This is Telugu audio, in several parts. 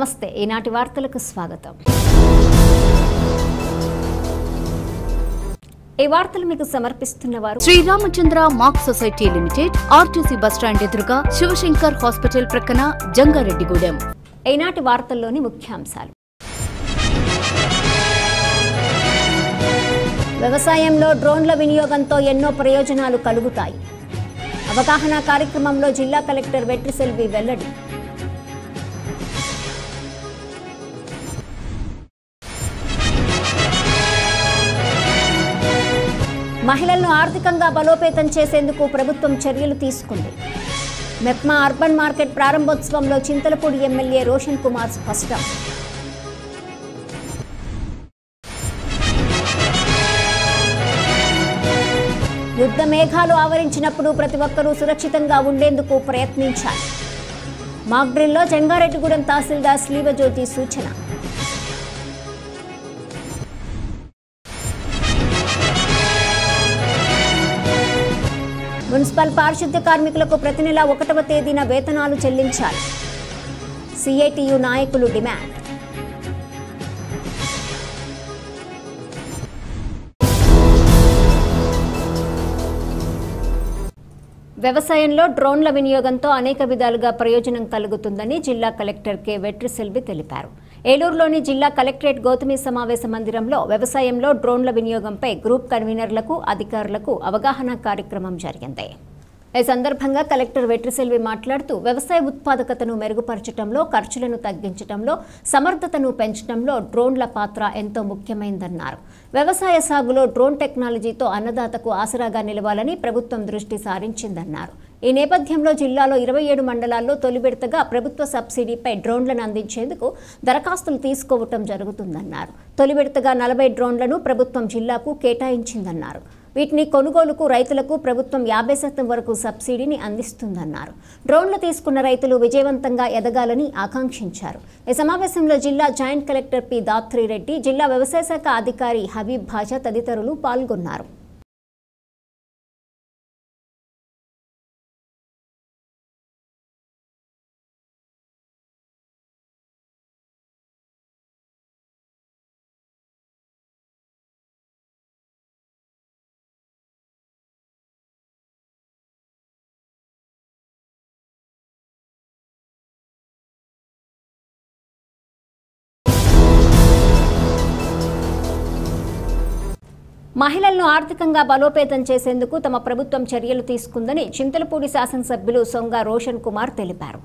నమస్తే ఈనాటి వార్తలకు స్వాగతం। ఈ వార్తలు మీకు సమర్పిస్తున్నవారు Shri Ramachandra mark society limited, RTC bus stand ఎదురుగా, శివశంకర్ హాస్పిటల్ ప్రక్కన, జంగారెడ్డిగూడెం। ఈనాటి వార్తల్లోని ముఖ్యాంశాలు। వ్యవసాయంలో డ్రోన్ల వినియోగంతో ఎన్నో ప్రయోజనాలు కలుగుతాయి। అవగాహన కార్యక్రమంలో జిల్లా కలెక్టర్ వెట్రిసెల్వి వెల్లడి। మహిళలను ఆర్థికంగా బలోపేతం చేసేందుకు ప్రభుత్వం చర్యలు తీసుకుంది। మెప్మా అర్బన్ మార్కెట్ ప్రారంభోత్సవంలో చింతలపూడి ఎమ్మెల్యే రోషన్ కుమార్ స్పష్టం। యుద్ధ మేఘాలు ఆవరించినప్పుడు ప్రతి ఒక్కరూ సురక్షితంగా ఉండేందుకు ప్రయత్నించాలి। మాక్ డ్రిల్లో జంగారెడ్డిగూడెం తహసీల్దార్ శ్రీవజ్యోతి సూచన। మున్సిపల్ పారిశుద్ధ్య కార్మికులకు ప్రతి నెల 1వ తేదీన వేతనాలు చెల్లించాలి। సిఐటియు నాయకులు డిమాండ్। వ్యవసాయంలో డ్రోన్ల వినియోగంతో అనేక విధాలుగా ప్రయోజనం కలుగుతుందని జిల్లా కలెక్టర్ కె వెట్రిసెల్వి తెలిపారు। ఏలూరులోని జిల్లా కలెక్టరేట్ గౌతమి సమావేశ మందిరంలో వ్యవసాయంలో డ్రోన్ల వినియోగంపై గ్రూప్ కన్వీనర్లకు, అధికారులకు అవగాహన కార్యక్రమం జరిగింది। ఈ సందర్భంగా కలెక్టర్ వెట్రిసెల్వి మాట్లాడుతూ వ్యవసాయ ఉత్పాదకతను మెరుగుపరచడంలో, ఖర్చులను తగ్గించడంలో, సమర్థతను పెంచడంలో డ్రోన్ల పాత్ర ఎంతో ముఖ్యమైందన్నారు। వ్యవసాయ సాగులో డ్రోన్ టెక్నాలజీతో అన్నదాతకు ఆసరాగా నిలవాలని ప్రభుత్వం దృష్టి సారించిందన్నారు। ఈ నేపథ్యంలో జిల్లాలో 27 మండలాల్లో తొలి విడతగా ప్రభుత్వ సబ్సిడీపై డ్రోన్లను అందించేందుకు దరఖాస్తులు తీసుకోవటం జరుగుతుందన్నారు। తొలి విడతగా 40 డ్రోన్లను ప్రభుత్వం జిల్లాకు కేటాయించిందన్నారు। వీటిని కొనుగోలుకు రైతులకు ప్రభుత్వం 50% వరకు సబ్సిడీని అందిస్తుందన్నారు। డ్రోన్లు తీసుకున్న రైతులు విజయవంతంగా ఎదగాలని ఆకాంక్షించారు। ఈ సమావేశంలో జిల్లా జాయింట్ కలెక్టర్ పి దాత్రిరెడ్డి, జిల్లా వ్యవసాయ శాఖ అధికారి హబీబ్ భాషా తదితరులు పాల్గొన్నారు। మహిళలను ఆర్థికంగా బలోపేతం చేసేందుకు తమ ప్రభుత్వం చర్యలు తీసుకుందని చింతలపూడి శాసనసభ్యులు సొంగ రోషన్ కుమార్ తెలిపారు।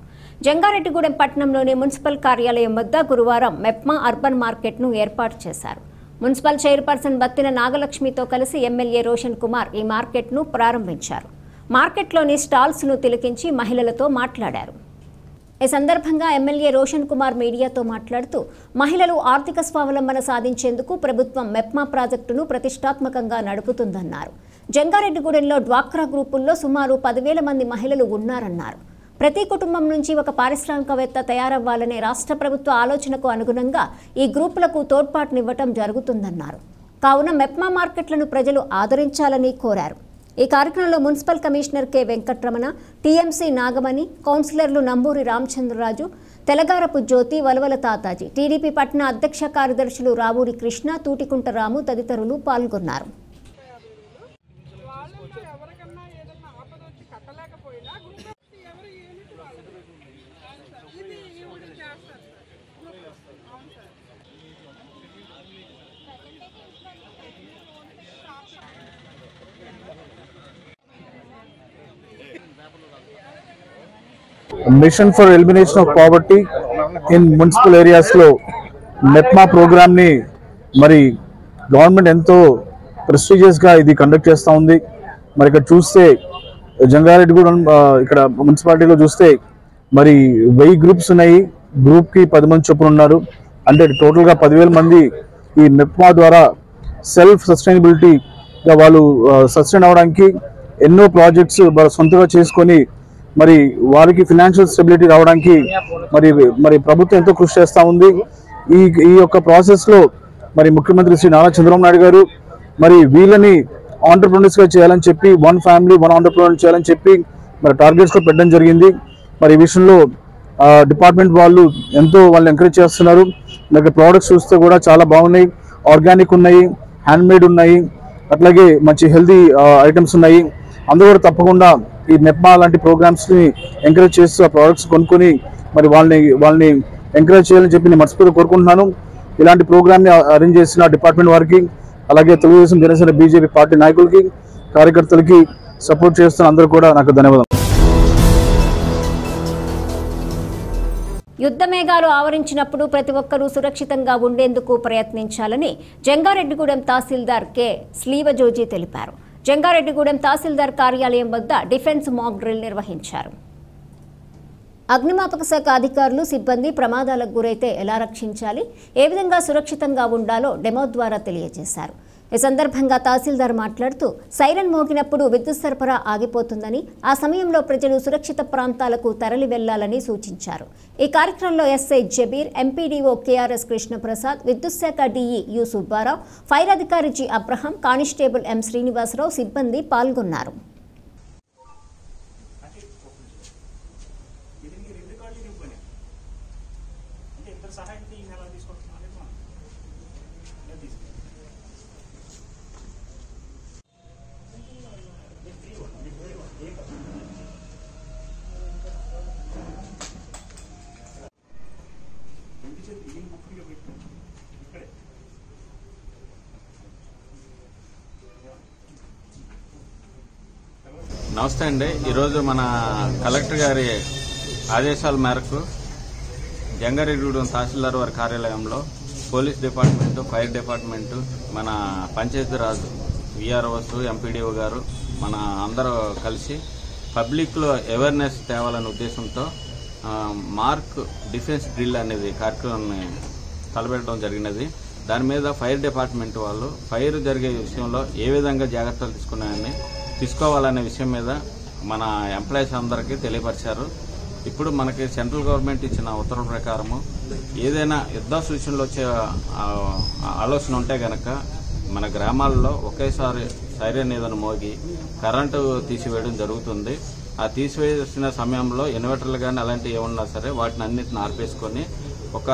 జంగారెడ్డిగూడెం పట్టణంలోని మున్సిపల్ కార్యాలయం వద్ద గురువారం మెప్మా అర్బన్ మార్కెట్ను ఏర్పాటు చేశారు। మున్సిపల్ చైర్పర్సన్ బత్తిన నాగలక్ష్మితో కలిసి ఎమ్మెల్యే రోషన్ కుమార్ ఈ మార్కెట్ను ప్రారంభించారు। మార్కెట్లోని స్టాల్స్ను తిలకించి మహిళలతో మాట్లాడారు। ఈ సందర్భంగా ఎమ్మెల్యే రోషన్ కుమార్ మీడియాతో మాట్లాడుతూ మహిళలు ఆర్థిక స్వావలంబన సాధించేందుకు ప్రభుత్వం మెప్మా ప్రాజెక్టును ప్రతిష్టాత్మకంగా నడుపుతుందన్నారు। జంగారెడ్డిగూడెంలో డ్వాక్రా గ్రూపుల్లో సుమారు 10,000 మంది మహిళలు ఉన్నారన్నారు। ప్రతి కుటుంబం నుంచి ఒక పారిశ్రామికవేత్త తయారవ్వాలనే రాష్ట్ర ప్రభుత్వ ఆలోచనకు అనుగుణంగా ఈ గ్రూపులకు తోడ్పాటునివ్వటం జరుగుతుందన్నారు। కావున మెప్మా మార్కెట్లను ప్రజలు ఆదరించాలని కోరారు। ఈ కార్యక్రమంలో municipal commissioner K Venkatramana, TMC Nagamani, కౌన్సిలర్లు నంబూరి రామచంద్రరాజు, తెలగారపు జ్యోతి, వలవల తాతాజీ, టీడీపీ పట్టణ అధ్యక్ష కార్యదర్శులు రావూరి కృష్ణ, తూటికుంట రాము తదితరులు పాల్గొన్నారు। Mission for elimination of poverty in municipal ఏరియాస్లో మెప్మా ప్రోగ్రామ్ని మరి గవర్నమెంట్ ఎంతో ప్రెస్టీజియస్గా ఇది కండక్ట్ చేస్తూ ఉంది। మరి ఇక్కడ చూస్తే జంగారెడ్డిగూడెం ఇక్కడ మున్సిపాలిటీలో చూస్తే మరి 1000 గ్రూప్స్ ఉన్నాయి। గ్రూప్కి 10 మంది చొప్పున ఉన్నారు। అంటే టోటల్గా 10,000 మంది ఈ మెప్మా ద్వారా సెల్ఫ్ సస్టైనబిలిటీగా వాళ్ళు సస్టైన్ అవ్వడానికి ఎన్నో ప్రాజెక్ట్స్ సొంతగా చేసుకొని మరి వారికి ఫైనాన్షియల్ స్టెబిలిటీ రావడానికి మరి ప్రభుత్వం ఎంతో కృషి చేస్తూ ఉంది। ఈ యొక్క ప్రాసెస్లో మరి ముఖ్యమంత్రి శ్రీ నారా చంద్రబాబు నాయుడు గారు మరి వీళ్ళని ఆంటర్‌ప్రెన్యూర్స్గా చేయాలని చెప్పి, 1 ఫ్యామిలీ 1 ఆంటర్‌ప్రెన్యూర్ చేయాలని చెప్పి మరి టార్గెట్స్గా పెట్టడం జరిగింది। మరి ఈ విషయంలో డిపార్ట్మెంట్ వాళ్ళు ఎంతో వాళ్ళు ఎంకరేజ్ చేస్తున్నారు. అలాగే ప్రోడక్ట్స్ చూస్తే కూడా చాలా బాగున్నాయి, ఆర్గానిక్ ఉన్నాయి, హ్యాండ్మేడ్ ఉన్నాయి, అట్లాగే మంచి హెల్తీ ఐటమ్స్ ఉన్నాయి. అందరూ కూడా తప్పకుండా ఈ మెప్మా లాంటి ప్రోగ్రామ్స్ని ఎంకరేజ్ చేస్తూ ఆ ప్రోడక్ట్స్ కొనుక్కొని మరి వాళ్ళని ఎంకరేజ్ చేయాలని చెప్పి నేను మనస్ఫూర్తిగా కోరుకుంటున్నాను. ఇలాంటి ప్రోగ్రామ్ని అరేంజ్ చేసిన డిపార్ట్మెంట్ వారికి, అలాగే తెలుగుదేశం, జనసేన, బీజేపీ పార్టీ నాయకులకి, కార్యకర్తలకి, సపోర్ట్ చేస్తున్న అందరూ కూడా నాకు ధన్యవాదాలు. యుద్ధ మేఘాలు ఆవరించినప్పుడు ప్రతి ఒక్కరూ సురక్షితంగా ఉండేందుకు ప్రయత్నించాలని జంగారెడ్డిగూడెం తహసీల్దార్ కె స్లీవజోజీ తెలిపారు. జంగారెడ్డిగూడెం తహసీల్దార్ కార్యాలయం వద్ద డిఫెన్స్ మాక్ డ్రిల్ నిర్వహించారు. అగ్నిమాపక శాఖ అధికారులు, సిబ్బంది ప్రమాదాలకు గురైతే ఎలా రక్షించాలి, ఏ విధంగా సురక్షితంగా ఉండాలో డెమో ద్వారా తెలియజేశారు. ఈ సందర్భంగా తహసీల్దార్ మాట్లాడుతూ సైరన్ మోగినప్పుడు విద్యుత్ సరఫరా ఆగిపోతుందని, ఆ సమయంలో ప్రజలు సురక్షిత ప్రాంతాలకు తరలి వెళ్లాలని సూచించారు. ఈ కార్యక్రమంలో SI Jabir, MPDO KRS Krishnaprasad, విద్యుత్ శాఖ డీఈ యు సుబ్బారావు, ఫైర్ అధికారి G Abraham, constable M Srinivasarao సిబ్బంది పాల్గొన్నారు. నమస్తే అండి. ఈరోజు మన కలెక్టర్ గారి ఆదేశాల మేరకు జంగారెడ్డిగూడెం తహసీల్దార్ వారి కార్యాలయంలో పోలీస్ డిపార్ట్మెంటు, ఫైర్ డిపార్ట్మెంటు, మన పంచాయతీరాజ్ విఆర్ఓస్, ఎంపీడీఓ గారు మన అందరూ కలిసి పబ్లిక్లో అవేర్నెస్ తేవాలనే ఉద్దేశంతో మార్క్ డిఫెన్స్ డ్రిల్ అనేది కార్యక్రమాన్ని తలపెట్టడం జరిగినది. దాని మీద ఫైర్ డిపార్ట్మెంట్ వాళ్ళు ఫైర్ జరిగే విషయంలో ఏ విధంగా జాగ్రత్తలు తీసుకోవాలనే విషయం మీద మన ఎంప్లాయీస్ అందరికీ తెలియపరిచారు. ఇప్పుడు మనకి సెంట్రల్ గవర్నమెంట్ ఇచ్చిన ఉత్తర్వుల ప్రకారము ఏదైనా యుద్ధ సూచనలు వచ్చే ఆలోచన ఉంటే గనక మన గ్రామాల్లో ఒకేసారి సైరన్ ఏదైనా మోగి కరెంటు తీసివేయడం జరుగుతుంది. ఆ తీసివేసిన సమయంలో ఇన్వర్టర్లు కానీ అలాంటివి ఏమన్నా సరే వాటిని అన్నిటిని ఆర్పేసుకొని ఒక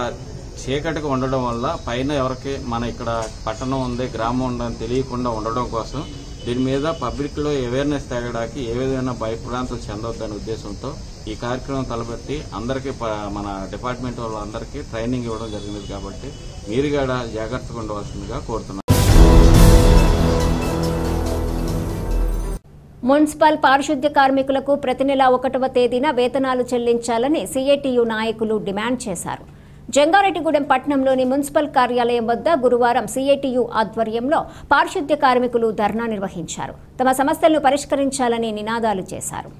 చీకటిగా ఉండడం వల్ల పైన ఎవరికి మన ఇక్కడ పట్టణం ఉంది, గ్రామం ఉందని తెలియకుండా ఉండడం కోసం దీని మీద పబ్లిక్లో అవేర్నెస్ తేగడానికి ఏ విధమైన భయప్రాంతాలు చెందొద్దనే ఉద్దేశంతో ఈ కార్యక్రమం తలపెట్టి అందరికీ మన డిపార్ట్మెంట్ వాళ్ళందరికీ ట్రైనింగ్ ఇవ్వడం జరిగింది. కాబట్టి మీరు కూడా జాగ్రత్తగా ఉండవలసిందిగా కోరుతున్నాను. మున్సిపల్ పారిశుద్ధ్య కార్మికులకు ప్రతి నెల 1వ తేదీన వేతనాలు చెల్లించాలని సిఐటియు నాయకులు డిమాండ్ చేశారు. జంగారెడ్డిగూడెం పట్టణంలోని మున్సిపల్ కార్యాలయం వద్ద గురువారం సిఐటియు ఆధ్వర్యంలో పారిశుద్ధ్య కార్మికులు ధర్నా నిర్వహించారు. తమ సమస్యలను పరిష్కరించాలని నినాదాలు చేశారు.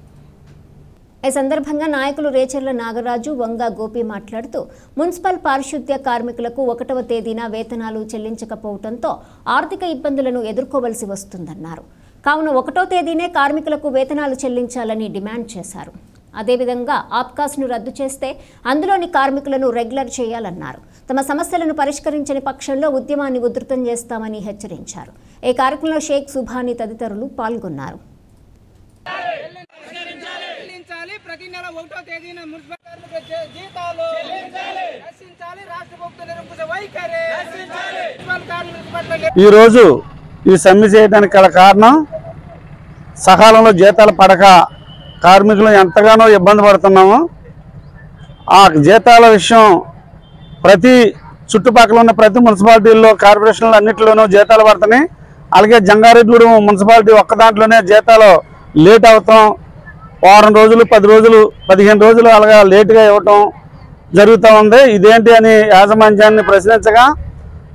ఈ సందర్భంగా నాయకులు రేచర్ల నాగరాజు, వంగ గోపి మాట్లాడుతూ మున్సిపల్ పారిశుద్ధ్య కార్మికులకు 1వ తేదీన వేతనాలు చెల్లించకపోవడంతో ఆర్థిక ఇబ్బందులను ఎదుర్కోవలసి వస్తుందన్నారు. కావున 1వ తేదీనే కార్మికులకు వేతనాలు చెల్లించాలని డిమాండ్ చేశారు. అదేవిధంగా ఆప్కాస్ను రద్దు చేస్తే అందులోని కార్మికులను రెగ్యులర్ చేయాలన్నారు. తమ సమస్యలను పరిష్కరించని పక్షంలో ఉద్యమాన్ని ఉధృతం చేస్తామని హెచ్చరించారు. ఈ కార్యక్రమంలో షేక్ సుభాని తదితరులు పాల్గొన్నారు. ఈరోజు ఈ సమ్మె చేయడానికి గల కారణం సకాలంలో జీతాలు పడక కార్మికులు ఎంతగానో ఇబ్బంది పడుతున్నాము. ఆ జీతాల విషయం ప్రతి చుట్టుపక్కల ఉన్న ప్రతి మున్సిపాలిటీల్లో, కార్పొరేషన్లు అన్నింటిలోనూ జీతాలు పడుతున్నాయి. అలాగే జంగారెడ్డిగూడెం మున్సిపాలిటీ ఒక్క దాంట్లోనే జీతాలు లేట్ అవుతాం, వారం రోజులు, 10 రోజులు, 15 రోజులు అలాగా లేటుగా ఇవ్వటం జరుగుతూ ఉంది. ఇదేంటి అని యాజమాన్యాన్ని ప్రశ్నించగా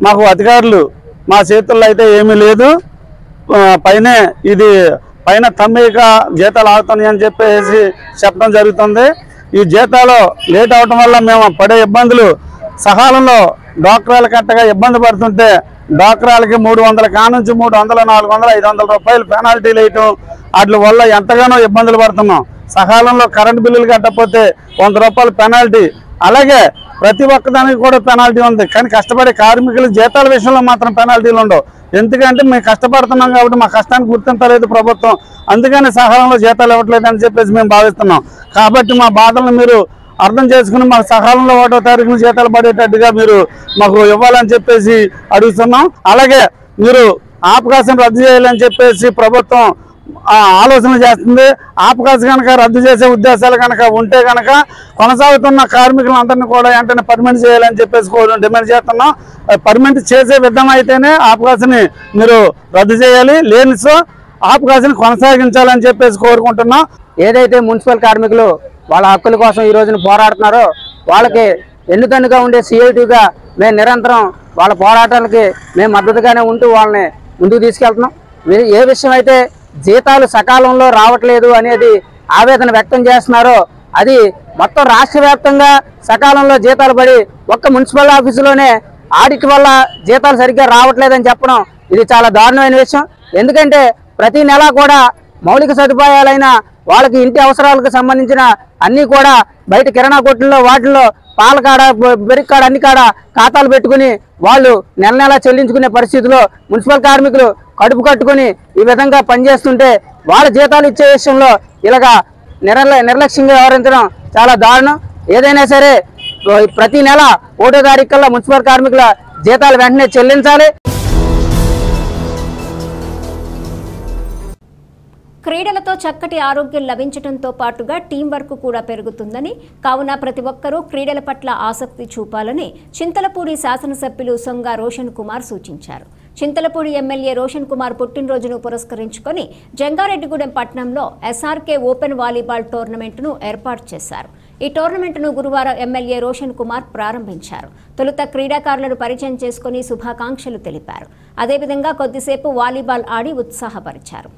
మాకు అధికారులు మా చేతుల్లో అయితే ఏమీ లేదు, పైన తమ్మేక జీతాలు ఆగుతున్నాయి అని చెప్పేసి చెప్పడం జరుగుతుంది. ఈ జీతాలు లేట్ అవడం వల్ల మేము పడే ఇబ్బందులు, సకాలంలో డాక్టర్ల కట్టగా ఇబ్బంది పడుతుంటే డాక్టర్లకి 300 కానుంచి 300, 400, 500 రూపాయలు పెనాల్టీలు వేయటం, వాటి వల్ల ఎంతగానో ఇబ్బందులు పడుతున్నాం. సకాలంలో కరెంటు బిల్లులు కట్టకపోతే 100 రూపాయలు పెనాల్టీ. అలాగే ప్రతి ఒక్కదానికి కూడా పెనాల్టీ ఉంది, కానీ కష్టపడే కార్మికుల జీతాల విషయంలో మాత్రం పెనాల్టీలు ఉండవు. ఎందుకంటే మేము కష్టపడుతున్నాం కాబట్టి మా కష్టానికి గుర్తించలేదు ప్రభుత్వం, అందుకని సకాలంలో జీతాలు ఇవ్వట్లేదు అని చెప్పేసి మేము భావిస్తున్నాం. కాబట్టి మా బాధలను మీరు అర్థం చేసుకుని మాకు సకాలంలో 1వ తారీఖున జీతాలు పడేటట్టుగా మీరు మాకు ఇవ్వాలని చెప్పేసి అడుగుతున్నాం. అలాగే మీరు ఆపకాశం రద్దు చేయాలని చెప్పేసి ప్రభుత్వం ఆలోచన చేస్తుంది. ఆపకాశం కనుక రద్దు చేసే ఉద్దేశాలు కనుక ఉంటే కనుక కొనసాగుతున్న కార్మికులందరినీ కూడా వెంటనే పర్మనెంట్ చేయాలని చెప్పేసి డిమాండ్ చేస్తున్నాం. పర్మనెంట్ చేసే విధం అయితేనే ఆపకాశాన్ని మీరు రద్దు చేయాలి, లేని సో ఆపకాశాన్ని కొనసాగించాలని చెప్పేసి కోరుకుంటున్నాం. ఏదైతే మున్సిపల్ కార్మికులు వాళ్ళ హక్కుల కోసం ఈ రోజున పోరాడుతున్నారో వాళ్ళకి ఎన్నుదన్నుగా ఉండే సిఐటిగా మేము నిరంతరం వాళ్ళ పోరాటాలకి మేము మద్దతుగానే ఉంటూ వాళ్ళని ముందుకు తీసుకెళ్తున్నాం. ఏ విషయం అయితే జీతాలు సకాలంలో రావట్లేదు అనేది ఆవేదన వ్యక్తం చేస్తున్నారో అది మొత్తం రాష్ట్ర వ్యాప్తంగా సకాలంలో జీతాలు పడి ఒక్క మున్సిపల్ ఆఫీసులోనే ఆడిట్ వల్ల జీతాలు సరిగ్గా రావట్లేదని చెప్పడం ఇది చాలా దారుణమైన విషయం. ఎందుకంటే ప్రతి నెల కూడా మౌలిక సదుపాయాలైన వాళ్ళకి ఇంటి అవసరాలకు సంబంధించిన అన్నీ కూడా బయట కిరాణా కొట్టుల్లో వాటిల్లో పాల కాడ బెరిక్ కాడ అన్ని కాడ ఖాతాలు పెట్టుకుని వాళ్ళు నెల నెల చెల్లించుకునే పరిస్థితిలో మున్సిపల్ కార్మికులు కడుపు కట్టుకుని ఈ విధంగా పనిచేస్తుంటే వాళ్ళ జీతాలు ఇచ్చే విషయంలో ఇలాగా నిర్లక్ష్యంగా వ్యవహరించడం చాలా దారుణం. ఏదైనా సరే ప్రతి నెల 1వ తారీఖు కల్లా మున్సిపల్ కార్మికుల జీతాలు వెంటనే చెల్లించాలి. క్రీడలతో చక్కటి ఆరోగ్యం లభించడంతో పాటుగా టీం వర్క్ కూడా పెరుగుతుందని, కావున ప్రతి ఒక్కరూ క్రీడల పట్ల ఆసక్తి చూపాలని చింతలపూడి శాసనసభ్యులు సొంగ రోషన్ కుమార్ సూచించారు. చింతలపూడి ఎమ్మెల్యే రోషన్ కుమార్ పుట్టినరోజును పురస్కరించుకొని జంగారెడ్డిగూడెం పట్టణంలో ఎస్ఆర్కే ఓపెన్ వాలీబాల్ టోర్నమెంట్ను ఏర్పాటు చేశారు. ఈ టోర్నమెంట్ను గురువారం ఎమ్మెల్యే రోషన్ కుమార్ ప్రారంభించారు. తొలుత క్రీడాకారులను పరిచయం చేసుకుని శుభాకాంక్షలు తెలిపారు. అదేవిధంగా కొద్దిసేపు వాలీబాల్ ఆడి ఉత్సాహపరిచారు.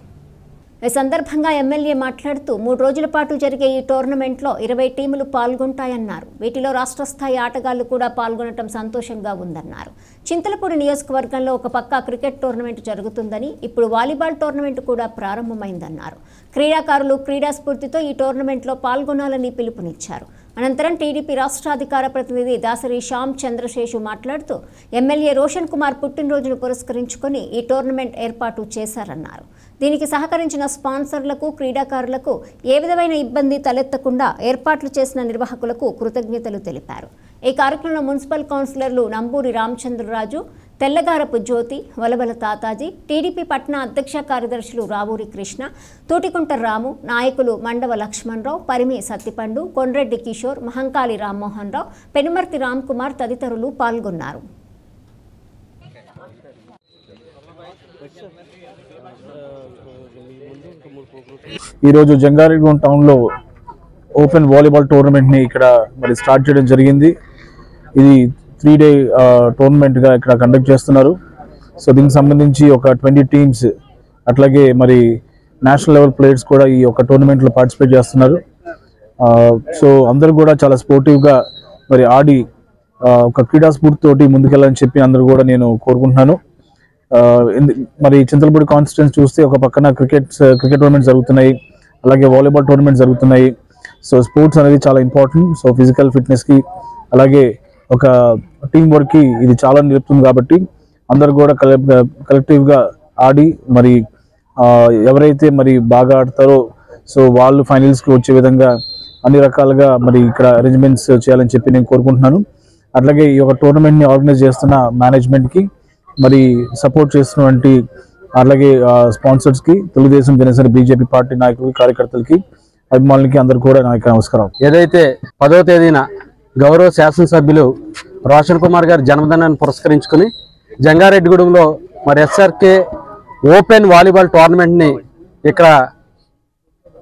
ఈ సందర్భంగా ఎమ్మెల్యే మాట్లాడుతూ 3 రోజుల పాటు జరిగే ఈ టోర్నమెంట్లో 20 టీములు పాల్గొంటాయన్నారు. వీటిలో రాష్ట్ర స్థాయి ఆటగాళ్లు కూడా పాల్గొనడం సంతోషంగా ఉందన్నారు. చింతలపూడి నియోజకవర్గంలో ఒక పక్క క్రికెట్ టోర్నమెంట్ జరుగుతుందని, ఇప్పుడు వాలీబాల్ టోర్నమెంట్ కూడా ప్రారంభమైందన్నారు. క్రీడాకారులు క్రీడా స్ఫూర్తితో ఈ టోర్నమెంట్లో పాల్గొనాలని పిలుపునిచ్చారు. అనంతరం టీడీపీ రాష్ట్ర అధికార ప్రతినిధి దాసరి శ్యామ్ చంద్రశేషు మాట్లాడుతూ ఎమ్మెల్యే రోషన్ కుమార్ పుట్టినరోజును పురస్కరించుకొని ఈ టోర్నమెంట్ ఏర్పాటు చేశారన్నారు. దీనికి సహకరించిన స్పాన్సర్లకు, క్రీడాకారులకు ఏ విధమైన ఇబ్బంది తలెత్తకుండా ఏర్పాట్లు చేసిన నిర్వాహకులకు కృతజ్ఞతలు తెలిపారు. ఈ కార్యక్రమంలో మున్సిపల్ కౌన్సిలర్లు నంబూరి రామచంద్రరాజు, తెల్లగారపు జ్యోతి, వలబల తాతాజీ, టీడీపీ పట్టణ అధ్యక్ష కార్యదర్శులు రావూరి కృష్ణ, తూటికుంట రాము, నాయకులు మండవ లక్ష్మణరావు, పరిమి సత్తిపండు, కొండ్రెడ్డి కిషోర్, మహంకాళి రామ్మోహన్ రావు, పెనుమర్తి రామ్ కుమార్ తదితరులు పాల్గొన్నారు. ఈరోజు జంగారెడ్డిగూడెం టౌన్లో ఓపెన్ వాలీబాల్ టోర్నమెంట్ని ఇక్కడ మరి స్టార్ట్ చేయడం జరిగింది. ఇది 3-day టోర్నమెంట్గా ఇక్కడ కండక్ట్ చేస్తున్నారు. సో దీనికి సంబంధించి ఒక 20 టీమ్స్ అట్లాగే మరి నేషనల్ లెవెల్ ప్లేయర్స్ కూడా ఈ ఒక టోర్నమెంట్లో పార్టిసిపేట్ చేస్తున్నారు. సో అందరూ కూడా చాలా స్పోర్టివ్గా మరి ఆడి ఒక క్రీడా స్ఫూర్తితోటి ముందుకెళ్ళాలని చెప్పి అందరూ కూడా నేను కోరుకుంటున్నాను. మరి చింతలపూడి కాన్స్టిట్యుయెన్సీ చూస్తే ఒక పక్కన క్రికెట్ టోర్నమెంట్ జరుగుతున్నాయి, అలాగే వాలీబాల్ టోర్నమెంట్ జరుగుతున్నాయి. సో స్పోర్ట్స్ అనేది చాలా ఇంపార్టెంట్. సో ఫిజికల్ ఫిట్నెస్కి అలాగే ఒక టీం వర్క్కి ఇది చాలా నిలుపుతుంది. కాబట్టి అందరు కూడా కలెక్టివ్గా ఆడి మరి ఎవరైతే మరి బాగా ఆడతారో సో వాళ్ళు ఫైనల్స్కి వచ్చే విధంగా అన్ని రకాలుగా మరి ఇక్కడ అరేంజ్మెంట్స్ చేయాలని చెప్పి నేను కోరుకుంటున్నాను. అట్లాగే ఈ యొక్క టోర్నమెంట్ని ఆర్గనైజ్ చేస్తున్న మేనేజ్మెంట్కి, మరి సపోర్ట్ చేస్తున్నటువంటి అలాగే స్పాన్సర్స్కి, తెలుగుదేశం, జనసేన, బీజేపీ పార్టీ నాయకులకి, కార్యకర్తలకి, అభిమానులకి అందరు కూడా నా యొక్క నమస్కారం. ఏదైతే 10వ తేదీన గౌరవ శాసనసభ్యులు రోషన్ కుమార్ గారి జన్మదినాన్ని పురస్కరించుకుని జంగారెడ్డిగూడెంలో మరి ఎస్ఆర్కే ఓపెన్ వాలీబాల్ టోర్నమెంట్ని ఇక్కడ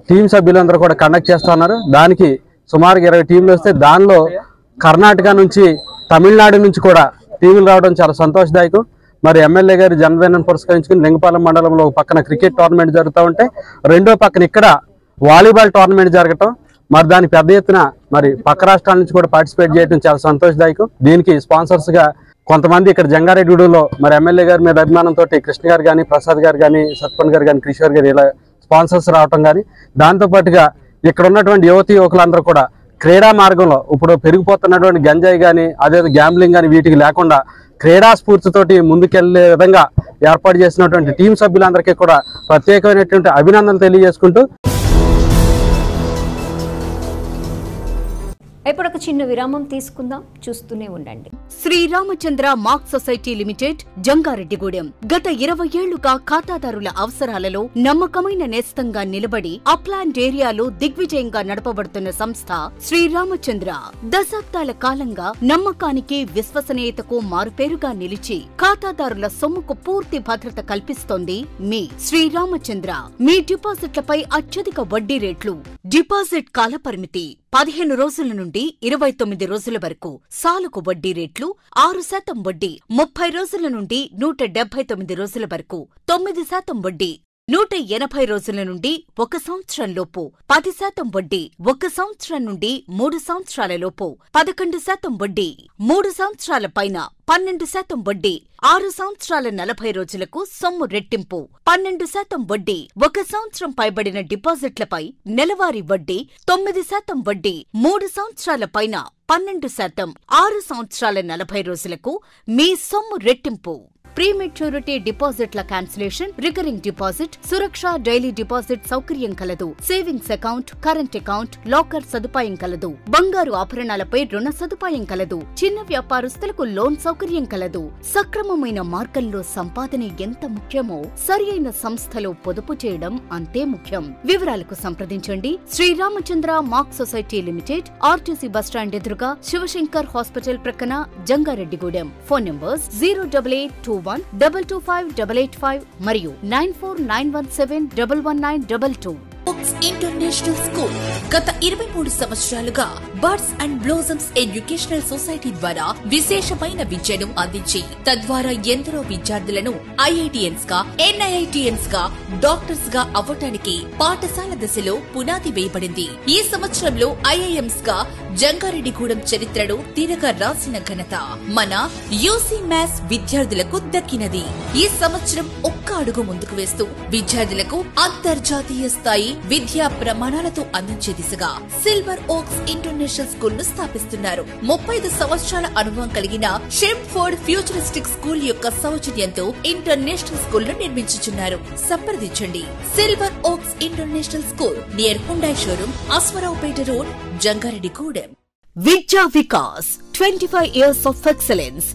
టీం సభ్యులందరూ కూడా కండక్ట్ చేస్తున్నారు. దానికి సుమారుగా 20 టీంలు వస్తే దానిలో కర్ణాటక నుంచి, తమిళనాడు నుంచి కూడా టీములు రావడం చాలా సంతోషదాయకం. మరి ఎమ్మెల్యే గారి జన్మదినాన్ని పురస్కరించుకుని లింగపాలెం మండలంలో ఒక పక్కన క్రికెట్ టోర్నమెంట్ జరుగుతూ ఉంటే రెండో పక్కన ఇక్కడ వాలీబాల్ టోర్నమెంట్ జరగటం, మరి దాని పెద్ద ఎత్తున మరి పక్క రాష్ట్రాల నుంచి కూడా పార్టిసిపేట్ చేయడం చాలా సంతోషదాయకం. దీనికి స్పాన్సర్స్గా కొంతమంది ఇక్కడ జంగారెడ్డిగూడెంలో మరి ఎమ్మెల్యే గారి మీద అభిమానంతో కృష్ణ గారు కానీ, ప్రసాద్ గారు కానీ, సత్పన్ గారు కానీ, కిషోర్ గారు ఇలా స్పాన్సర్స్ రావటం కానీ, దాంతోపాటుగా ఇక్కడ ఉన్నటువంటి యువతీ యువకులందరూ కూడా క్రీడా మార్గంలో ఇప్పుడు పెరిగిపోతున్నటువంటి గంజాయి కానీ, అదే గ్యాంబ్లింగ్ కానీ వీటికి లేకుండా క్రీడా స్ఫూర్తితోటి ముందుకెళ్లే విధంగా ఏర్పాటు చేసినటువంటి టీం సభ్యులందరికీ కూడా ప్రత్యేకమైనటువంటి అభినందనలు తెలియజేసుకుంటూ ఇప్పుడు ఒక చిన్న విరామం తీసుకుందాం, చూస్తూనే ఉండండి. Sriramachandra mark society limited, Jangareddygudem. గత 20 ఏళ్లుగా ఖాతాదారుల అవసరాలలో నమ్మకమైన నేస్తంగా నిలబడి అప్లాండ్ ఏరియాలో దిగ్విజయంగా నడపబడుతున్న సంస్థ శ్రీరామచంద్ర. దశాబ్దాల కాలంగా నమ్మకానికి, విశ్వసనీయతకు మారుపేరుగా నిలిచి ఖాతాదారుల సొమ్ముకు పూర్తి భద్రత కల్పిస్తోంది మీ శ్రీరామచంద్ర. మీ డిపాజిట్లపై అత్యధిక వడ్డీ రేట్లు, డిపాజిట్ కాలపరిమితి 15 రోజుల నుండి 29 రోజుల వరకు, సాలుకు వడ్డీ రేట్లు 6% వడ్డీ, 30 రోజుల నుండి 179 రోజుల వరకు, 9% వడ్డీ, 180 రోజుల నుండి 1 సంవత్సరం లోపు, 10% వడ్డీ, 1 సంవత్సరం నుండి 3 సంవత్సరాల లోపు, 11% వడ్డీ, 3 సంవత్సరాల పైన 12% వడ్డీ, 6 సంవత్సరాల 40 రోజులకు సొమ్ము రెట్టింపు, 12% వడ్డీ, 1 సంవత్సరం పైబడిన డిపాజిట్లపై నెలవారీ వడ్డీ, 9% వడ్డీ, 3 సంవత్సరాల పైన 12%, 6 సంవత్సరాల 40 రోజులకు మీ సొమ్ము రెట్టింపు. ప్రీమెచ్యూరిటీ డిపాజిట్ల క్యాన్సిలేషన్, రికరింగ్ డిపాజిట్, సురక్ష డైలీ డిపాజిట్ సౌకర్యం కలదు. Savings account, current account, locker సదుపాయం కలదు. బంగారు ఆభరణాలపై రుణ సదుపాయం కలదు. చిన్న వ్యాపారస్తులకు లోన్ సౌకర్యం కలదు. సక్రమమైన మార్గంలో సంపాదన ఎంత ముఖ్యమో సరియైన సంస్థలో పొదుపు చేయడం అంతే ముఖ్యం. వివరాలకు సంప్రదించండి. Sriramachandra mark society limited, RTC bus stand ఎదురుగా, శివశంకర్ హాస్పిటల్ ప్రక్కన, జంగారెడ్డిగూడెం. ఫోన్ నంబర్స్ 08821225885 మరియు 9491711922. ఇంటర్నేషనల్ స్కూల్ గత 23 సంవత్సరాలుగా birds and blossoms educational society ద్వారా విశేషమైన విద్యను అందించి తద్వారా ఎందరో విద్యార్థులను ఐఐటిఎన్స్ గా, ఎన్ఐఐటిఎన్స్ గా, డాక్టర్స్ గా అవ్వటానికి పాఠశాల దశలో పునాది వేయబడింది. ఈ సంవత్సరంలో ఐఐఎంస్ గా జంగారెడ్డిగూడెం చరిత్రను తిరగ రాసిన ఘనత మన యూసీ మ్యాథ్స్ విద్యార్థులకు దక్కినది. ఈ సంవత్సరం ఒక్క అడుగు ముందుకు వేస్తూ విద్యార్థులకు అంతర్జాతీయ స్థాయి విద్యా ప్రమాణాలతో అందించే దిశగా సిల్వర్ ఓక్స్ ఇంటర్నేషనల్ స్కూల్ ను స్థాపిస్తున్నారు. 35 సంవత్సరాల అనుభవం కలిగిన షెంఫోర్డ్ ఫ్యూచరిస్టిక్ స్కూల్ యొక్క సౌజన్యంతో ఇంటర్నేషనల్ స్కూల్ ను నిర్మించుచున్నారు. సంప్రదించండి. Silver Oaks International School near Hyundai showroom, Aswaraopeta road, Jangareddygudem. Vidya Vikas 25 years of excellence.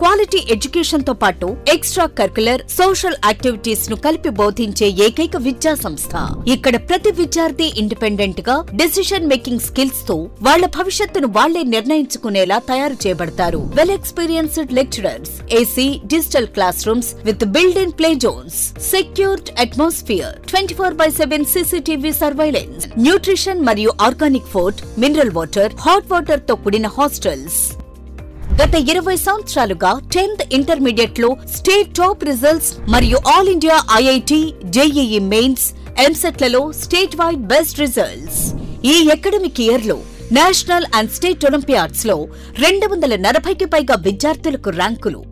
Quality education తో పాటు ఎక్స్ట్రా కరిక్యులర్, సోషల్ యాక్టివిటీస్ ను కలిపి బోధించే ఏకైక విద్యా సంస్థ. ఇక్కడ ప్రతి విద్యార్థి ఇండిపెండెంట్ గా డెసిషన్ మేకింగ్ స్కిల్స్ తో వాళ్ల భవిష్యత్తును వాళ్లే నిర్ణయించుకునేలా తయారు చేయబడతారు. Well experienced lecturers, AC, digital classrooms with build in play zones, secured atmosphere, 24/7 CCTV surveillance, nutrition మరియు organic food, mineral water, hot water తో కూడిన హాస్టల్స్. గత 20 సంవత్సరాలుగా 10th ఇంటర్మీడియట్ లో స్టేట్ టాప్ రిజల్ట్స్ మరియు all India IIT, JEE mains, ఎంసెట్లలో స్టేట్ వైడ్ బెస్ట్ రిజల్ట్స్. ఈ అకాడమిక్ ఇయర్ లో నేషనల్ అండ్ స్టేట్ ఒలింపియాడ్స్ లో 240కి పైగా విద్యార్థులకు ర్యాంకులు.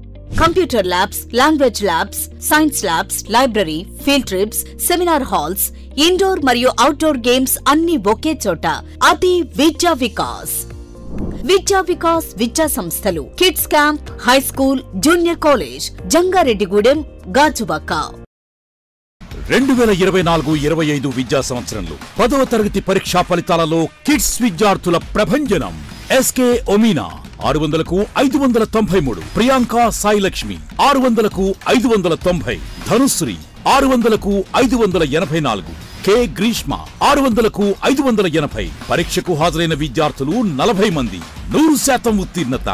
Computer labs, language labs, science labs, library, field trips, seminar halls, indoor మరియు అవుట్డోర్ గేమ్స్ అన్ని ఒకే చోట. అది విద్యా వికాస్. విద్యా వికాస్ విద్యా సంస్థలు, kids camp, high school, junior college, Jangareddygudem, Gajuwaka. 2024-25 విద్యా సంవత్సరంలో 10వ తరగతి పరీక్షా ఫలితాలలో కిడ్స్ విద్యార్థుల ప్రభంజనం. SK ఒమీనా 600కు 593, Priyanka Sai Lakshmi 600కు 590, Dhanushree 600కు 584, K Greeshma 600కు 580. పరీక్షకు హాజరైన విద్యార్థులు 40 మంది. 100% ఉత్తీర్ణత.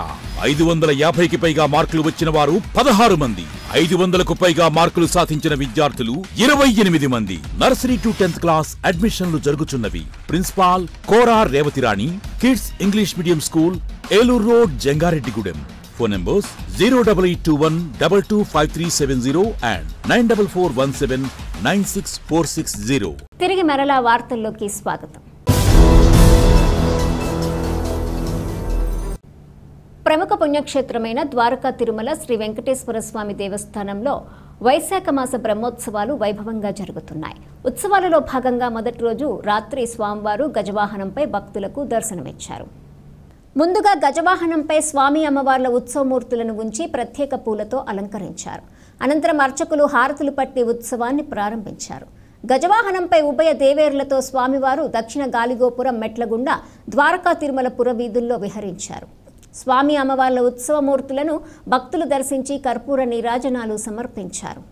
550కి పైగా మార్కులు వచ్చిన వారు 16 మంది. 500కు పైగా మార్కులు సాధించిన విద్యార్థులు 28 మంది. నర్సరీ టు 10th క్లాస్ అడ్మిషన్లు జరుగుతున్నవి. Principal Kora Revathirani, kids English medium school, Eluru road, Jangareddygudem. Phone numbers 08821225370 and 9417964660. తిరిగి మరలా వార్తల్లోకి స్వాగతం. ప్రముఖ పుణ్యక్షేత్రమైన ద్వారకా తిరుమల శ్రీ వెంకటేశ్వర స్వామి దేవస్థానంలో వైశాఖ మాస బ్రహ్మోత్సవాలు వైభవంగా జరుగుతున్నాయి. ఉత్సవాలలో భాగంగా మొదటి రోజు రాత్రి స్వామివారు గజవాహనంపై భక్తులకు దర్శనమిచ్చారు. ముందుగా గజవాహనంపై స్వామి అమ్మవార్ల ఉత్సవమూర్తులను ఉంచి ప్రత్యేక పూలతో అలంకరించారు. అనంతరం అర్చకులు హారతులు పట్టి ఉత్సవాన్ని ప్రారంభించారు. గజవాహనంపై ఉభయ దేవేర్లతో స్వామివారు దక్షిణ గాలిగోపురం మెట్లగుండా ద్వారకా తిరుమల పుర వీధుల్లో విహరించారు. స్వామి అమ్మవార్ల ఉత్సవమూర్తులను భక్తులు దర్శించి కర్పూర నీరాజనాలు సమర్పించారు.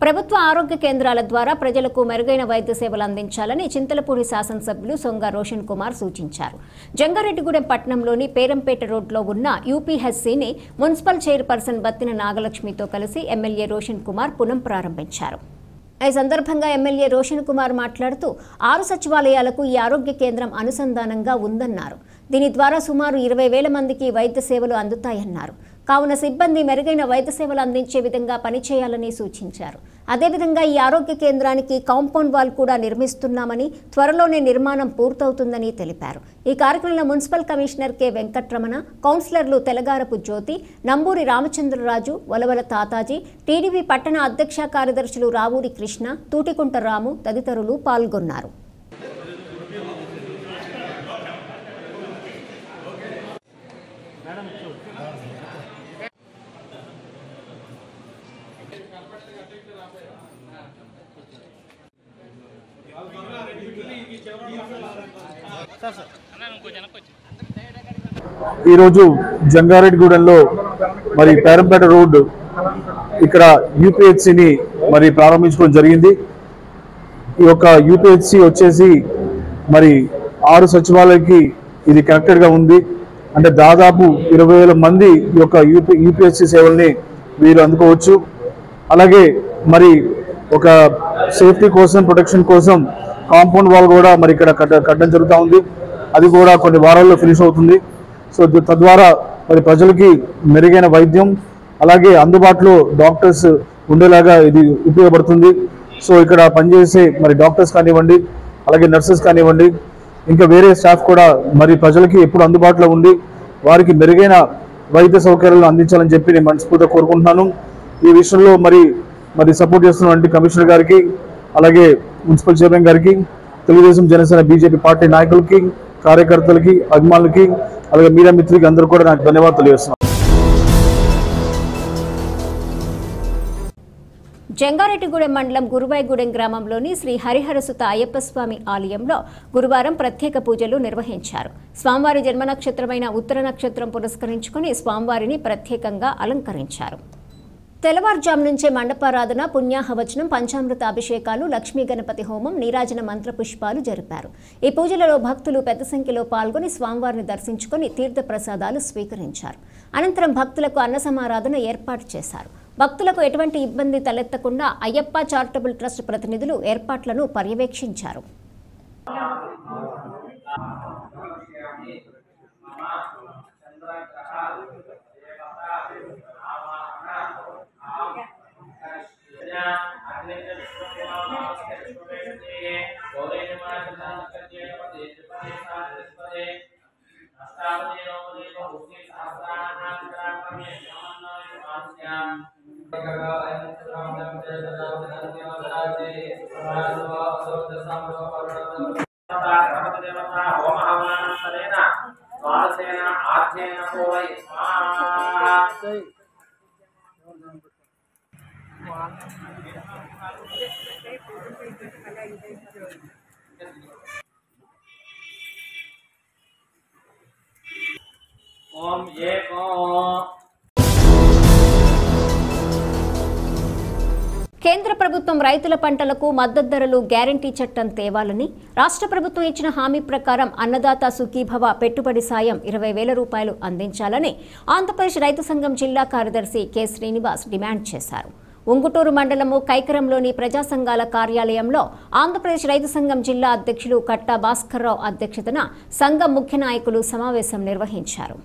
ప్రభుత్వ ఆరోగ్య కేంద్రాల ద్వారా ప్రజలకు మెరుగైన వైద్య సేవలు అందించాలని చింతలపూడి శాసనసభ్యులు సొంగ రోషన్ కుమార్ సూచించారు. జంగారెడ్డిగూడెం పట్టణంలోని పేరంపేట రోడ్లో ఉన్న యూపీహెచ్సిని మున్సిపల్ చైర్పర్సన్ బత్తిన నాగలక్ష్మితో కలిసి ఎమ్మెల్యే రోషన్ కుమార్ పునః ప్రారంభించారు. ఈ సందర్భంగా ఎమ్మెల్యే రోషన్ కుమార్ మాట్లాడుతూ 6 సచివాలయాలకు ఈ ఆరోగ్య కేంద్రం అనుసంధానంగా ఉందన్నారు. దీని ద్వారా సుమారు 20,000 మందికి వైద్య సేవలు అందుతాయన్నారు. కావున సిబ్బంది మెరుగైన వైద్య సేవలు అందించే విధంగా పనిచేయాలని సూచించారు. అదేవిధంగా ఈ ఆరోగ్య కేంద్రానికి కాంపౌండ్ వాల్ కూడా నిర్మిస్తున్నామని, త్వరలోనే నిర్మాణం పూర్తవుతుందని తెలిపారు. ఈ కార్యక్రమంలో మున్సిపల్ కమిషనర్ కె వెంకట్రమణ, కౌన్సిలర్లు తెలగారపు జ్యోతి, నంబూరి రామచంద్రరాజు, వలవల తాతాజీ, టీడీపీ పట్టణ అధ్యక్ష కార్యదర్శులు రావూరి కృష్ణ, తూటికుంట రాము తదితరులు పాల్గొన్నారు. ఈరోజు జంగారెడ్డిగూడెంలో మరి పేరంపేట రోడ్ ఇక్కడ యూపీహెచ్సిని మరి ప్రారంభించడం జరిగింది. ఈ యొక్క యూపీహెచ్సి వచ్చేసి మరి 6 సచివాలయాలకి ఇది కనెక్టెడ్ గా ఉంది. అంటే దాదాపు 20,000 మంది ఈ యొక్క యూపీహెచ్సి సేవల్ని వీరు అందుకోవచ్చు. అలాగే మరి ఒక సేఫ్టీ కోసం, ప్రొటెక్షన్ కోసం కాంపౌండ్ వాల్ కూడా మరి ఇక్కడ కట్టడం జరుగుతూ ఉంది. అది కూడా కొన్ని వారాల్లో ఫినిష్ అవుతుంది. సో తద్వారా మరి ప్రజలకి మెరుగైన వైద్యం, అలాగే అందుబాటులో డాక్టర్స్ ఉండేలాగా ఇది ఉపయోగపడుతుంది. సో ఇక్కడ పనిచేసే మరి డాక్టర్స్ కానివ్వండి, అలాగే నర్సెస్ కానివ్వండి, ఇంకా వేరే స్టాఫ్ కూడా మరి ప్రజలకి ఎప్పుడు అందుబాటులో ఉండి వారికి మెరుగైన వైద్య సౌకర్యాలను అందించాలని చెప్పి నేను మనస్ఫూర్తిగా కోరుకుంటున్నాను. ఈ విషయంలో మరి సపోర్ట్ చేస్తున్నటువంటి కమిషనర్ గారికి, అలాగే మున్సిపల్ చైర్మన్ గారికి, తెలుగుదేశం, జనసేన, బీజేపీ పార్టీ నాయకులకి, కార్యకర్తలకి, అభిమానులకి, అలాగే మీడియా మిత్రులకి అందరూ కూడా నాకు ధన్యవాదాలు తెలియజేస్తున్నాను. జంగారెడ్డిగూడెం మండలం గురువాయిగూడెం గ్రామంలోని శ్రీ హరిహరసుత అయ్యప్ప స్వామి ఆలయంలో గురువారం ప్రత్యేక పూజలు నిర్వహించారు. స్వామివారి జన్మ నక్షత్రమైన ఉత్తర నక్షత్రం పురస్కరించుకుని స్వామివారిని ప్రత్యేకంగా అలంకరించారు. తెల్లవారుజాము నుంచే మండపారాధన, పుణ్యాహవచనం, పంచామృత అభిషేకాలు, లక్ష్మీ గణపతి హోమం, నీరాజన మంత్ర పుష్పాలు జరిపారు. ఈ పూజలలో భక్తులు పెద్ద సంఖ్యలో పాల్గొని స్వామివారిని దర్శించుకుని తీర్థ ప్రసాదాలు స్వీకరించారు. అనంతరం భక్తులకు అన్న సమారాధన ఏర్పాటు చేశారు. భక్తులకు ఎటువంటి ఇబ్బంది తలెత్తకుండా అయ్యప్ప చారిటబుల్ ట్రస్ట్ ప్రతినిధులు ఏర్పాట్లను పర్యవేక్షించారు. కేంద్ర ప్రభుత్వం రైతుల పంటలకు మద్దతు ధరలు గ్యారంటీ చట్టం తేవాలని, రాష్ట్ర ప్రభుత్వం ఇచ్చిన హామీ ప్రకారం అన్నదాత సుఖీభవ పెట్టుబడి సాయం 20,000 రూపాయలు అందించాలని ఆంధ్రప్రదేశ్ రైతు సంఘం జిల్లా కార్యదర్శి కె శ్రీనివాస్ డిమాండ్ చేశారు. ఉంగుటూరు మండలము కైకరంలోని ప్రజా సంఘాల కార్యాలయంలో ఆంధ్రప్రదేశ్ రైతు సంఘం జిల్లా అధ్యక్షులు కట్టా భాస్కర్రావు అధ్యక్షతన సంఘం ముఖ్య నాయకులు సమావేశం నిర్వహించారు.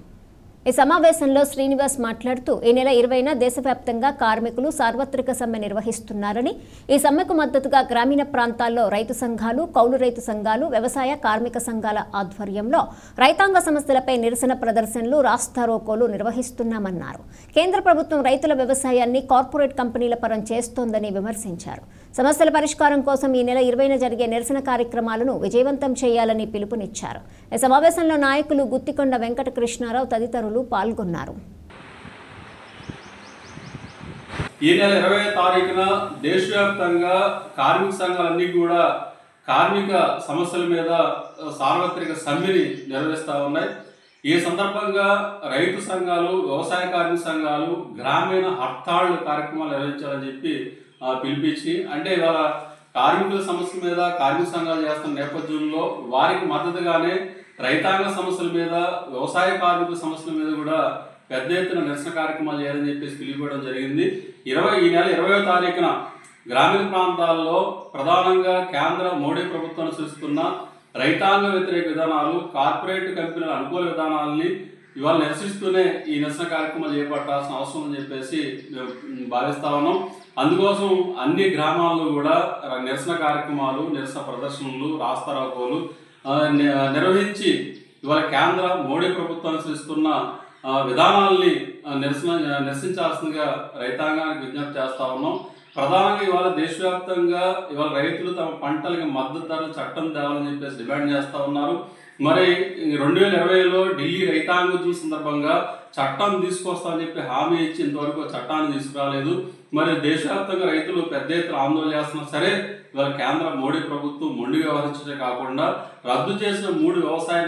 ఈ సమావేశంలో శ్రీనివాస్ మాట్లాడుతూ ఈ నెల 20న దేశవ్యాప్తంగా కార్మికులు సార్వత్రిక సమ్మె నిర్వహిస్తున్నారని, ఈ సమ్మెకు మద్దతుగా గ్రామీణ ప్రాంతాల్లో రైతు సంఘాలు, కౌలు రైతు సంఘాలు, వ్యవసాయ కార్మిక సంఘాల ఆధ్వర్యంలో రైతాంగ సమస్యలపై నిరసన ప్రదర్శనలు, రాస్తారోకోలు నిర్వహిస్తున్నామన్నారు. కేంద్ర ప్రభుత్వం రైతుల వ్యవసాయాన్ని కార్పొరేట్ కంపెనీల పరం చేస్తోందని విమర్శించారు. సమస్యల పరిష్కారం కోసం ఈ నెల 20న జరిగే నిరసన కార్యక్రమాలను విజయవంతం చేయాలని పిలుపునిచ్చారు. ఈ సమావేశంలో నాయకులు గుత్తికొండ వెంకటకృష్ణారావు తదితరులు పాల్గొన్నారు. ఈ నెల 20వ తారీఖున దేశవ్యాప్తంగా కార్మిక సంఘాలన్నీ కూడా కార్మిక సమస్యల మీద సార్వత్రిక సమ్మెని నిర్వహిస్తూ ఉన్నాయి. ఈ సందర్భంగా రైతు సంఘాలు, వ్యవసాయ కార్మిక సంఘాలు గ్రామీణ హర్తాళ్లు కార్యక్రమాలు నిర్వహించాలని చెప్పి పిలిపించి, అంటే ఇవాళ కార్మికుల సమస్యల మీద కార్మిక సంఘాలు చేస్తున్న నేపథ్యంలో వారికి మద్దతుగానే రైతాంగ సమస్యల మీద, వ్యవసాయ కార్మికుల సమస్యల మీద కూడా పెద్ద ఎత్తున నిరసన కార్యక్రమాలు చేయాలని చెప్పేసి పిలిపివ్వడం జరిగింది. ఈ నెల 20వ తారీఖున గ్రామీణ ప్రాంతాల్లో ప్రధానంగా కేంద్ర మోడీ ప్రభుత్వం అనుసరిస్తున్న రైతాంగ వ్యతిరేక విధానాలు, కార్పొరేట్ కంపెనీల అనుకూల విధానాలని ఇవాళ నిరసిస్తూనే ఈ నిరసన కార్యక్రమాలు చేపట్టాల్సిన అవసరం అని చెప్పేసి మేము భావిస్తా ఉన్నాం. అందుకోసం అన్ని గ్రామాల్లో కూడా నిరసన కార్యక్రమాలు, నిరసన ప్రదర్శనలు, రాస్తారోకోలు నిర్వహించి ఇవాళ కేంద్ర మోడీ ప్రభుత్వం అనుసరిస్తున్న విధానాలని నిరసించాల్సిందిగా రైతాంగానికి విజ్ఞప్తి చేస్తా ఉన్నాం. ప్రధానంగా ఇవాళ దేశవ్యాప్తంగా ఇవాళ రైతులు తమ పంటలకి మద్దతు ధరల చట్టం తేవాలని చెప్పేసి డిమాండ్ చేస్తూ ఉన్నారు. మరి 2020లో ఢిల్లీ రైతాంగోద్యమం సందర్భంగా చట్టం తీసుకొస్తామని చెప్పి హామీ ఇచ్చి ఇంతవరకు చట్టాన్ని తీసుకురాలేదు. మరి దేశవ్యాప్తంగా రైతులు పెద్ద ఎత్తున ఆందోళన చేస్తున్నా సరే ఇవాళ కేంద్ర మోడీ ప్రభుత్వం మొండి వ్యవహరించడమే కాకుండా రద్దు చేసిన 3 వ్యవసాయ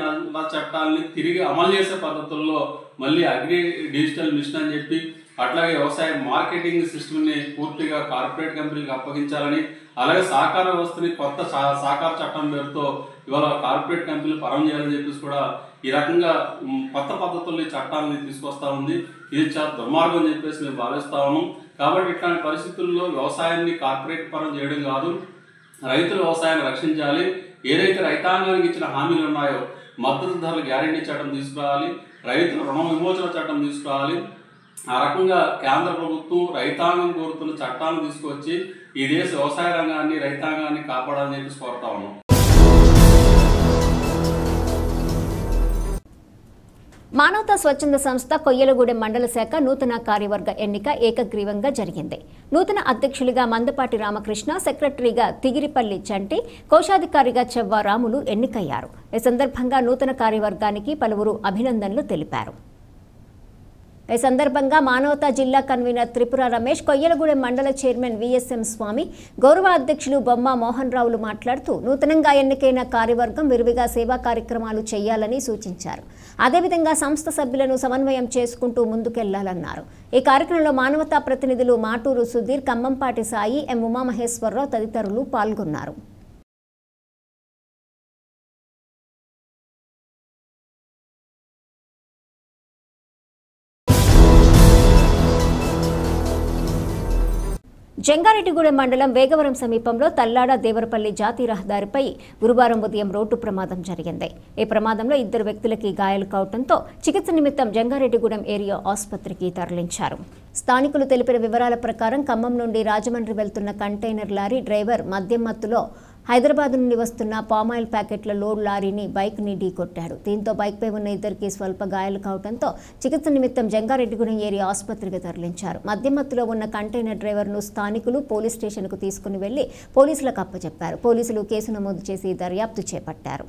చట్టాలని తిరిగి అమలు చేసే పద్ధతుల్లో మళ్ళీ అగ్రి డిజిటల్ మిషన్ అని చెప్పి, అట్లాగే వ్యవసాయ మార్కెటింగ్ సిస్టమ్ని పూర్తిగా కార్పొరేట్ కంపెనీలకు అప్పగించాలని, అలాగే సహకార వ్యవస్థని కొత్త సహకార చట్టం పేరుతో ఇవాళ కార్పొరేట్ కంపెనీలు పరం చేయాలని చెప్పేసి కూడా ఈ రకంగా కొత్త పద్ధతుల్లో ఈ చట్టాలని తీసుకొస్తా ఉంది. ఇది చాలా దుర్మార్గం అని చెప్పేసి మేము భావిస్తా ఉన్నాం. కాబట్టి ఇట్లాంటి పరిస్థితుల్లో వ్యవసాయాన్ని కార్పొరేట్ పరం చేయడం కాదు, రైతుల వ్యవసాయాన్ని రక్షించాలి. ఏదైతే రైతాంగానికి ఇచ్చిన హామీలు ఉన్నాయో మద్దతు ధరల గ్యారంటీ చట్టం తీసుకురావాలి, రైతుల రుణ విమోచన చట్టం తీసుకురావాలి. ఆ రకంగా కేంద్ర ప్రభుత్వం రైతాంగం కోరుతున్న చట్టాలను తీసుకొచ్చి ఈ దేశ వ్యవసాయ రంగాన్ని, రైతాంగాన్ని కాపాడాలని చెప్పి కోరుతా ఉన్నాం. మానవతా స్వచ్ఛంద సంస్థ కొయ్యలగూడెం మండల శాఖ నూతన కార్యవర్గ ఎన్నిక ఏకగ్రీవంగా జరిగింది. నూతన అధ్యక్షులుగా మందపాటి రామకృష్ణ, సెక్రటరీగా తిగిరిపల్లి చంటి, కోశాధికారిగా చెవ్వ రాములు ఎన్నికయ్యారు. ఈ సందర్భంగా నూతన కార్యవర్గానికి పలువురు అభినందనలు తెలిపారు. ఈ సందర్భంగా మానవతా జిల్లా కన్వీనర్ త్రిపుర రమేష్, కొయ్యలగూడెం మండల చైర్మన్ విఎస్ఎం స్వామి, గౌరవ అధ్యక్షులు బొమ్మ మోహన్ రావులు మాట్లాడుతూ నూతనంగా ఎన్నికైన కార్యవర్గం విరివిగా సేవా కార్యక్రమాలు చేయాలని సూచించారు. అదేవిధంగా సంస్థ సభ్యులను సమన్వయం చేసుకుంటూ ముందుకెళ్లాలన్నారు. ఈ కార్యక్రమంలో మానవతా ప్రతినిధులు మాటూరు సుధీర్, కంబంపాటి సాయి, ఎం ఉమామహేశ్వరరావు తదితరులు పాల్గొన్నారు. జంగారెడ్డిగూడెం మండలం వేగవరం సమీపంలో తల్లాడ దేవరపల్లి జాతీయ రహదారిపై గురువారం ఉదయం రోడ్డు ప్రమాదం జరిగింది. ఈ ప్రమాదంలో 2 వ్యక్తులకి గాయాలు కావడంతో చికిత్స నిమిత్తం జంగారెడ్డిగూడెం ఏరియా ఆసుపత్రికి తరలించారు. స్థానికులు తెలిపిన వివరాల ప్రకారం ఖమ్మం నుండి రాజమండ్రి వెళ్తున్న కంటైనర్ లారీ డ్రైవర్ మద్యం మత్తులో హైదరాబాద్ నుండి వస్తున్న పామాయిల్ ప్యాకెట్ల లోడ్ లారీని బైక్ని ఢీకొట్టాడు. దీంతో బైక్పై ఉన్న 2కి స్వల్ప గాయాలు కావడంతో చికిత్స నిమిత్తం జంగారెడ్డిగూడెం ఏరియా ఆసుపత్రికి తరలించారు. మద్యం మత్తులో ఉన్న కంటైనర్ డ్రైవర్ను స్థానికులు పోలీస్ స్టేషన్కు తీసుకుని వెళ్లి పోలీసులకు అప్పచెప్పారు. పోలీసులు కేసు నమోదు చేసి దర్యాప్తు చేపట్టారు.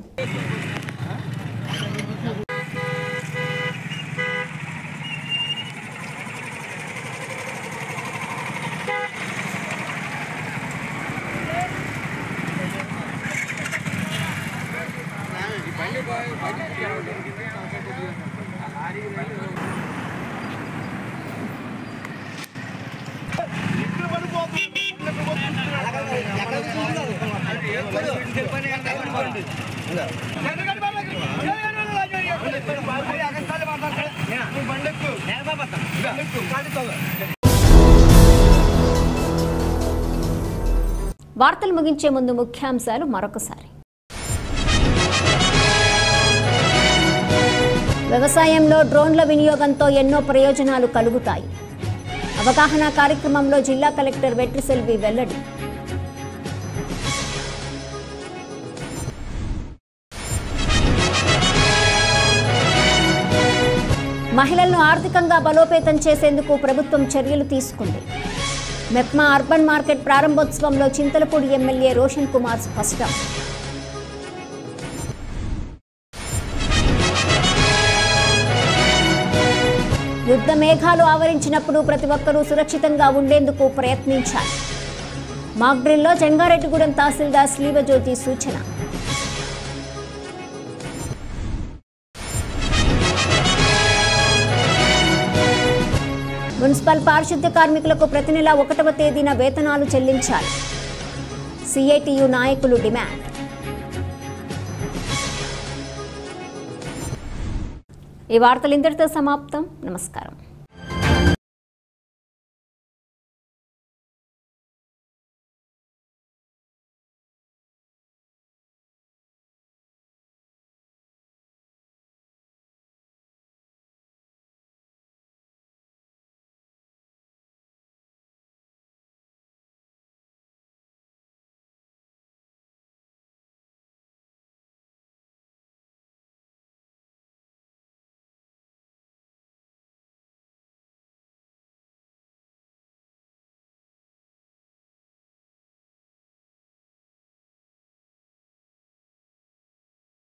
వార్తలు ముగించే ముందు ముఖ్యాంశాలు మరొకసారి. వ్యవసాయంలో డ్రోన్ల వినియోగంతో ఎన్నో ప్రయోజనాలు కలుగుతాయి. అవగాహన కార్యక్రమంలో జిల్లా కలెక్టర్ వెట్రిసెల్వి వెల్లడి. మహిళలను ఆర్థికంగా బలోపేతం చేసేందుకు ప్రభుత్వం చర్యలు తీసుకుంది. మెప్మా అర్బన్ మార్కెట్ ప్రారంభోత్సవంలో చింతలపూడి ఎమ్మెల్యే రోషన్ కుమార్ స్పష్టం. యుద్ధ మేఘాలు ఆవరించినప్పుడు ప్రతి ఒక్కరూ సురక్షితంగా ఉండేందుకు ప్రయత్నించాలి. మాక్ డ్రిల్లో జంగారెడ్డిగూడెం తహసీల్దార్ శ్రీవజ్యోతి సూచన. మున్సిపల్ పారిశుద్ధ్య కార్మికులకు ప్రతి నెల 1వ తేదీన వేతనాలు చెల్లించాలి. సిఐటియు నాయకులు డిమాండ్. ఈ వార్తలు ఇంతటితో సమాప్తం. నమస్కారం.